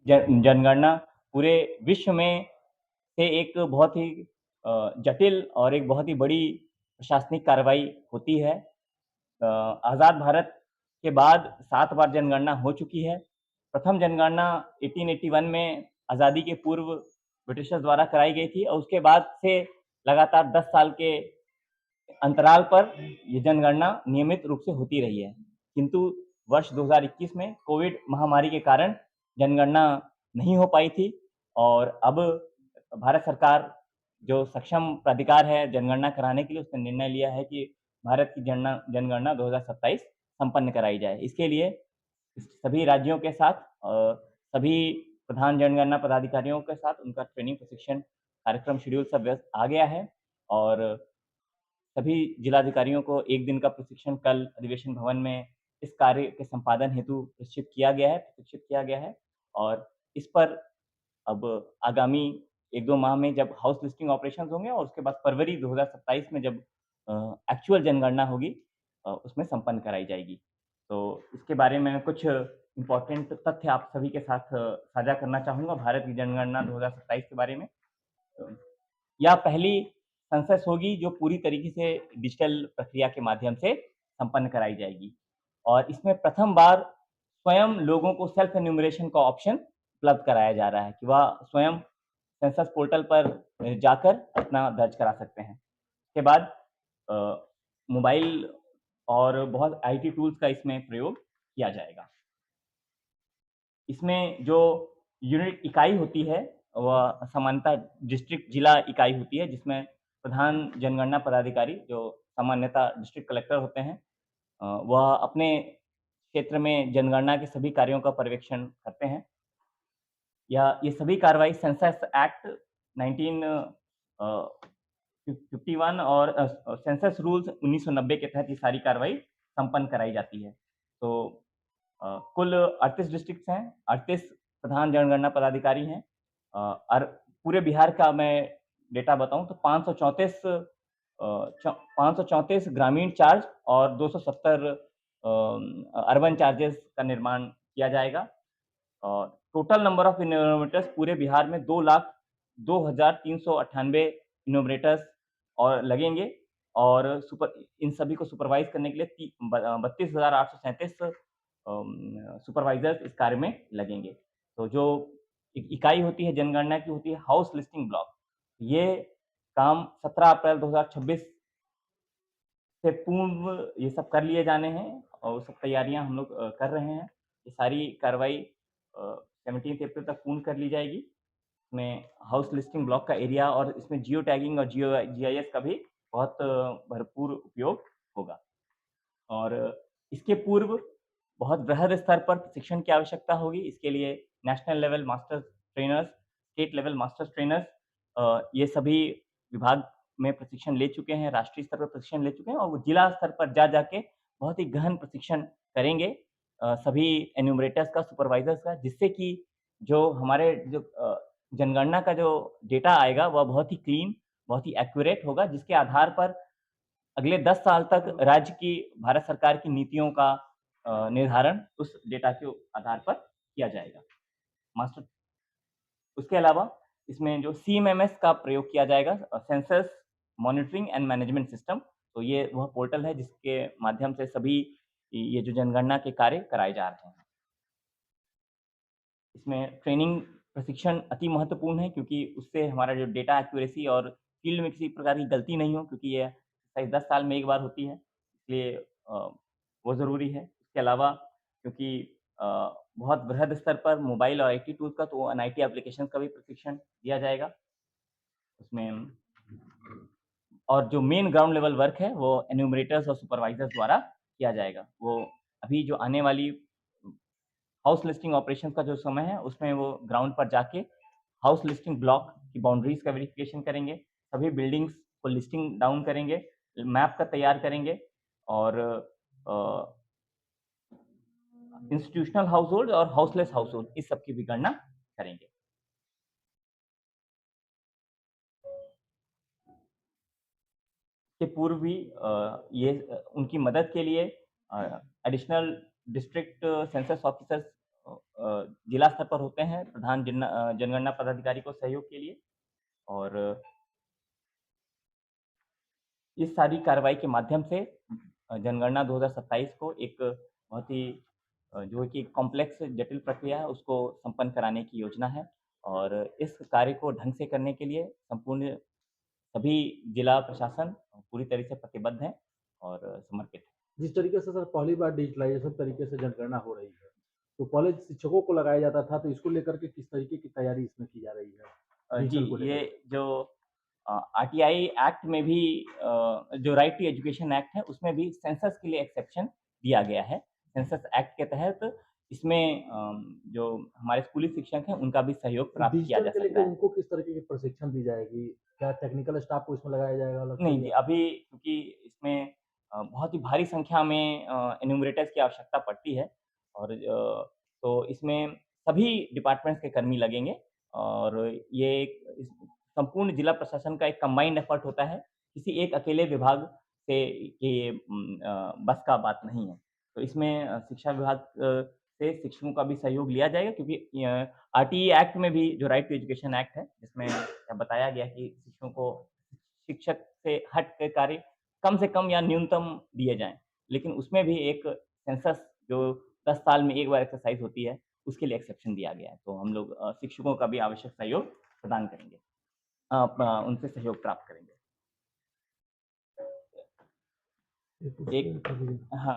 जनगणना पूरे विश्व में से एक बहुत ही जटिल और एक बहुत ही बड़ी प्रशासनिक कार्रवाई होती है। आज़ाद भारत के बाद 7 बार जनगणना हो चुकी है। प्रथम जनगणना 1881 में आज़ादी के पूर्व ब्रिटिशर्स द्वारा कराई गई थी और उसके बाद से लगातार 10 साल के अंतराल पर ये जनगणना नियमित रूप से होती रही है। किंतु वर्ष 2021 में कोविड महामारी के कारण जनगणना नहीं हो पाई थी और अब भारत सरकार जो सक्षम प्राधिकार है जनगणना कराने के लिए, उसने निर्णय लिया है कि भारत की जनगणना 2027 संपन्न कराई जाए। इसके लिए सभी राज्यों के साथ सभी प्रधान जनगणना पदाधिकारियों के साथ उनका ट्रेनिंग प्रशिक्षण कार्यक्रम शेड्यूल सब आ गया है और सभी जिलाधिकारियों को 1 दिन का प्रशिक्षण कल अधिवेशन भवन में इस कार्य के संपादन हेतु प्रशिक्षित किया गया है और इस पर अब आगामी 1-2 माह में जब हाउस लिस्टिंग ऑपरेशंस होंगे और उसके बाद फरवरी 2027 में जब एक्चुअल जनगणना होगी उसमें संपन्न कराई जाएगी। तो इसके बारे में कुछ इम्पोर्टेंट तथ्य आप सभी के साथ साझा करना चाहूँगा भारत की जनगणना 2027 के बारे में। यह पहली सेंसस होगी जो पूरी तरीके से डिजिटल प्रक्रिया के माध्यम से संपन्न कराई जाएगी और इसमें प्रथम बार स्वयं लोगों को सेल्फ एन्यूमरेशन का ऑप्शन उपलब्ध कराया जा रहा है कि वह स्वयं सेंसस पोर्टल पर जाकर अपना दर्ज करा सकते हैं। इसके बाद मोबाइल और बहुत आईटी टूल्स का इसमें प्रयोग किया जाएगा। इसमें जो यूनिट इकाई होती है वह सामान्यतः डिस्ट्रिक्ट जिला इकाई होती है जिसमें प्रधान जनगणना पदाधिकारी जो सामान्यतः डिस्ट्रिक्ट कलेक्टर होते हैं वह अपने क्षेत्र में जनगणना के सभी कार्यों का पर्यवेक्षण करते हैं। ये सभी कार्रवाई सेंसस एक्ट 1951 और सेंसस रूल्स 1990 के तहत ये सारी कार्रवाई संपन्न कराई जाती है। तो कुल 38 डिस्ट्रिक्ट्स हैं, 38 प्रधान जनगणना पदाधिकारी हैं और पूरे बिहार का मैं डेटा बताऊं तो 534 ग्रामीण चार्ज और 270 अर्बन चार्जेस का निर्माण किया जाएगा और टोटल नंबर ऑफ इनोमिनेटर्स पूरे बिहार में 2,02,398 इनोमिनेटर्स और लगेंगे और इन सभी को सुपरवाइज करने के लिए 32,837 सुपरवाइजर्स इस कार्य में लगेंगे। तो जो एक इकाई होती है जनगणना की होती है हाउस लिस्टिंग ब्लॉक। ये काम 17 अप्रैल 2026 से पूर्व ये सब कर लिए जाने हैं और सब तैयारियां हम लोग कर रहे हैं। ये सारी कार्रवाई 17 अप्रैल तक पूर्ण कर ली जाएगी। इसमें हाउस लिस्टिंग ब्लॉक का एरिया और इसमें जियो टैगिंग और जीआईएस का भी बहुत भरपूर उपयोग होगा और इसके पूर्व बहुत बृहद स्तर पर प्रशिक्षण की आवश्यकता होगी। इसके लिए national level master trainers, state level master trainers ये सभी विभाग में प्रशिक्षण ले चुके हैं, राष्ट्रीय स्तर पर प्रशिक्षण ले चुके हैं और वो जिला स्तर पर जाके बहुत ही गहन प्रशिक्षण करेंगे सभी एन्यूमरेटर्स का, सुपरवाइजर्स का, जिससे कि जो हमारे जो जनगणना का जो डेटा आएगा वह बहुत ही क्लीन, बहुत ही एक्यूरेट होगा, जिसके आधार पर अगले 10 साल तक राज्य की भारत सरकार की नीतियों का निर्धारण उस डेटा के आधार पर किया जाएगा। मास्टर उसके अलावा इसमें जो सीएमएमएस का प्रयोग किया जाएगा, census monitoring and management system, तो ये वह पोर्टल है जिसके माध्यम से सभी ये जो जनगणना के कार्य कराए जा रहे हैं। इसमें ट्रेनिंग प्रशिक्षण अति महत्वपूर्ण है क्योंकि उससे हमारा जो डेटा एक्यूरेसी और फील्ड में किसी प्रकार की गलती नहीं हो, क्योंकि ये 10 साल में एक बार होती है, इसलिए वो ज़रूरी है। इसके अलावा क्योंकि बहुत बृहद स्तर पर मोबाइल और आईटी टूल्स का, तो एनआईटी एप्लीकेशन का भी प्रशिक्षण दिया जाएगा उसमें। और जो मेन ग्राउंड लेवल वर्क है वो एन्यूमरेटर्स और सुपरवाइजर्स द्वारा किया जाएगा। वो अभी जो आने वाली हाउस लिस्टिंग ऑपरेशन का जो समय है उसमें वो ग्राउंड पर जाके हाउस लिस्टिंग ब्लॉक की बाउंड्रीज का वेरिफिकेशन करेंगे, सभी बिल्डिंग्स को लिस्टिंग डाउन करेंगे, मैप का तैयार करेंगे और इंस्टीट्यूशनल हाउस होल्ड और हाउसलेस हाउस होल्ड इस सब की भी गणना करेंगे। के पूर्व भी ये उनकी मदद के लिए एडिशनल डिस्ट्रिक्ट सेंसस ऑफिसर्स जिला स्तर पर होते हैं प्रधान जनगणना पदाधिकारी को सहयोग के लिए और इस सारी कार्रवाई के माध्यम से जनगणना 2027 को एक बहुत ही जो है कि कॉम्प्लेक्स जटिल प्रक्रिया है उसको संपन्न कराने की योजना है और इस कार्य को ढंग से करने के लिए संपूर्ण सभी जिला प्रशासन पूरी तरह से प्रतिबद्ध हैं और समर्पित हैं। जिस तरीके से सर पहली बार डिजिटलाइजेशन तरीके से जनगणना हो रही है, तो पहले शिक्षकों को लगाया जाता था, तो इसको लेकर के किस तरीके की तैयारी इसमें की जा रही है, जी, डिजिटल को ये लेकर के? जो आरटीआई एक्ट में भी जो राइट टू एजुकेशन एक्ट है, उसमें भी सेंसस के लिए एक्सेप्शन दिया गया है। सेंसस एक्ट के तहत इसमें जो हमारे स्कूली शिक्षक हैं, उनका भी सहयोग तो प्राप्त किया डिजिटल जा के लेके सकता है। उनको किस तरीके की प्रशिक्षण दी जाएगी? क्या टेक्निकल स्टाफ को इसमें लगाया जाएगा अलग से नहीं जी, या? अभी क्योंकि इसमें बहुत ही भारी संख्या में एन्यूमरेटर्स की आवश्यकता पड़ती है और तो इसमें सभी डिपार्टमेंट्स के कर्मी लगेंगे और ये एक इस संपूर्ण जिला प्रशासन का एक कंबाइंड एफर्ट होता है। किसी एक अकेले विभाग से ये बस का बात नहीं है। तो इसमें शिक्षा विभाग से शिक्षकों का भी सहयोग लिया जाएगा क्योंकि आरटीई एक्ट में भी जो राइट टू एजुकेशन एक्ट है, जिसमें बताया गया है कि शिक्षकों को शिक्षक से हट के कार्य कम से कम या न्यूनतम दिए जाएँ। लेकिन उसमें भी एक सेंसस जो 10 साल में एक बार एक्सरसाइज़ होती है, उसके लिए एक्सेप्शन दिया गया है। तो हम लोग शिक्षकों का भी आवश्यक सहयोग प्रदान करेंगे। उनसे सहयोग प्राप्त करेंगे। ये एक पूछते हाँ।